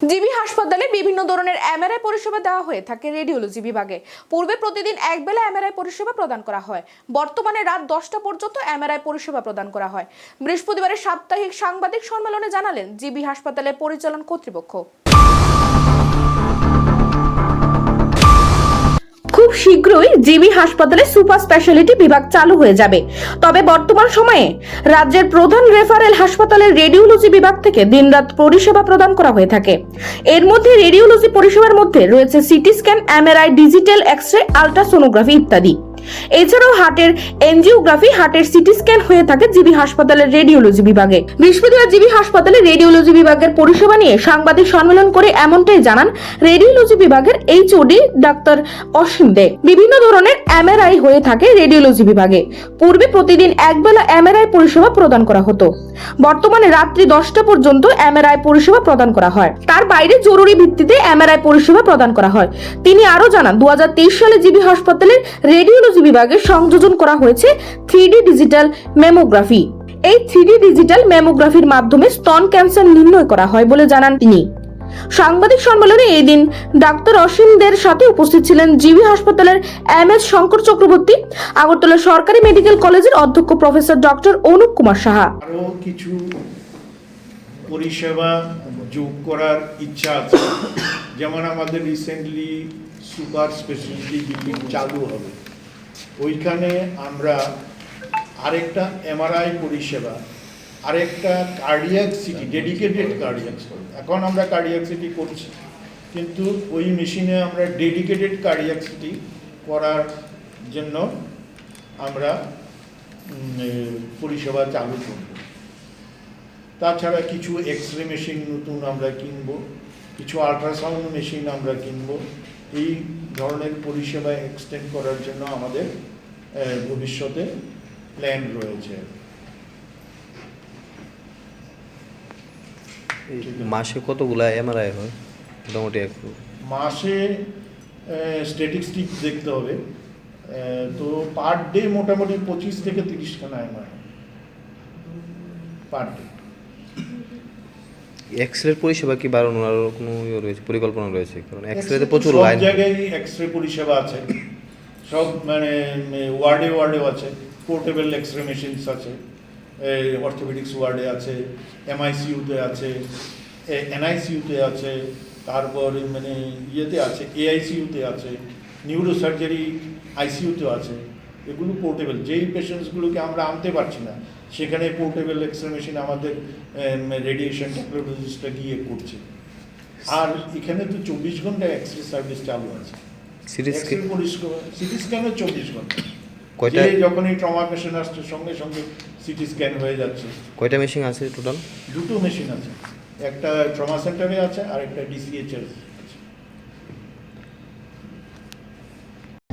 GB হাসপাতালে বিভিন্ন ধরনের এমআরআই পরিষেবা দেওয়া হয়ে থাকে রেডিওলজি বিভাগে। পূর্বে প্রতিদিন এক বেলা এমআরআই পরিষেবা প্রদান করা হয়, বর্তমানে রাত 10টা পর্যন্ত এমআরআই পরিষেবা প্রদান করা হয়। বৃহস্পতিবারের সাপ্তাহিক সাংবাদিক সম্মেলনে জানালেন জিবি হাসপাতালের পরিচালন কর্তৃপক্ষ। খুব শীঘ্রই জিবি হাসপাতালে সুপার স্পেশালিটি বিভাগ চালু হয়ে যাবে। তবে বর্তমান সময়ে রাজ্যের প্রধান রেফারেল হাসপাতালের রেডিওলজি বিভাগ থেকে দিনরাত পরিষেবা প্রদান করা হয়ে থাকে। এর মধ্যে রেডিওলজি পরিষেবার মধ্যে রয়েছে CT scan, MRI, digital X-ray, ultrasonography ইত্যাদি। এছাড়াও হার্টের এনজিওগ্রাফি, হার্টের সিটি স্ক্যান হয়ে থাকে জিবি হাসপাতালের রেডিওলজি বিভাগে। বৃহস্পতিবার জিবি হাসপাতালের রেডিওলজি বিভাগের পরিষেবা নিয়ে সাংবাদিক সম্মেলন করে এমনটাই জানান রেডিওলজি বিভাগের এইচওডি ডাক্তার অসীম দে। বিভিন্ন ধরনের এমআরআই হয়ে থাকে রেডিওলজি বিভাগে। পূর্বে প্রতিদিন একবেলা এমআরআই পরিষেবা প্রদান করা হতো, বর্তমানে রাত্রি 10টা পর্যন্ত এমআরআই পরিষেবা প্রদান করা হয়। তার বাইরে জরুরি ভিত্তিতে এমআরআই পরিষেবা প্রদান করা হয়। তিনি আরো জানান, 2023 সালে জিবি হাসপাতালের রেডিওলজি বিভাগে সংযোজন করা হয়েছে 3D ডিজিটাল মেমোগ্রাফি। এই 3D ডিজিটাল মেমোগ্রাফির মাধ্যমে স্তন ক্যান্সার নির্ণয় করা হয় বলে জানান তিনি। সাংবাদিক সম্মেলনে এই দিন ডাক্তার অসীমদের সাথে উপস্থিত ছিলেন জিবি হাসপাতালের এমএস শঙ্কর চক্রবর্তী, আগরতলা সরকারি মেডিকেল কলেজের অধ্যক্ষ প্রফেসর ডক্টর অনুপ কুমার সাহা। আরও কিছু পরিষেবা যোগ করার ইচ্ছা আছে, যেমন আমাদের রিসেন্টলি সুপার স্পেশালিটি বিল্ডিং চালু হবে, ওইখানে আমরা আরেকটা এমআরআই পরিষেবা, আরেকটা কার্ডিয়াক সিটি, ডেডিকেটেড কার্ডিয়াক, এখন আমরা কার্ডিয়াক সিটি করছি, কিন্তু ওই মেশিনে আমরা ডেডিকেটেড কার্ডিয়াক সিটি করার জন্য আমরা পরিষেবা চালু করব। তাছাড়া কিছু এক্স-রে মেশিন নতুন আমরা কিনবো, কিছু আল্ট্রাসাউন্ড মেশিন আমরা কিনবো। এই ধরনের পরিষেবা এক্সটেন্ড করার জন্য আমাদের ভবিষ্যতে প্ল্যান রয়েছে। মাসে কতগুলা এমআরআই হয় মোটামুটি? মাসে স্ট্যাটিস্টিক দেখতে হবে, তো পার ডে মোটামুটি 25 থেকে 30 খানা এমআরআই পার ডে। এক্স-রে পরিষেবা কি বাড়ানোর আরো কোনো রয়েছে, পরিকল্পনা রয়েছে? কারণ এক্স-রে প্রচুর লাইন, সব জায়গায় এক্স-রে পরিষেবা আছে, সব মানে ওয়ার্ডেও আছে, পোর্টেবল এক্স-রে মেশিনস আছে, অর্থোপেডিক্স ওয়ার্ডে আছে, এমআইসিইউতে আছে, এনআইসিইউতে আছে, তারপর মানে ইয়েতে আছে, এআইসিইউতে আছে, নিউরো সার্জারি আইসিইউতে আছে। এগুলো পোর্টেবল, যেই পেশেন্টসগুলোকে আমরা আনতে পারছি না সেখানে পোর্টেবল এক্স-রে মেশিন আমাদের রেডিয়েশন টেকনোলজিস্টরা গিয়ে করছে। আর এখানে তো 24 ঘন্টা এক্স-রে সার্ভিস চালু আছে। সিটি স্ক্যানও 24 ঘন্টা, কয়টা যখনই ট্রমা পেশেন্ট আসছে সঙ্গে সঙ্গে সিটি স্ক্যান হয়ে যাচ্ছে। কয়টা মেশিন আছে টোটাল? দুটো মেশিন আছে, একটা ট্রমা সেন্টারে আছে আর একটা ডিসিএইচ এর আছে।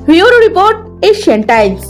Bureau report, Asian Times.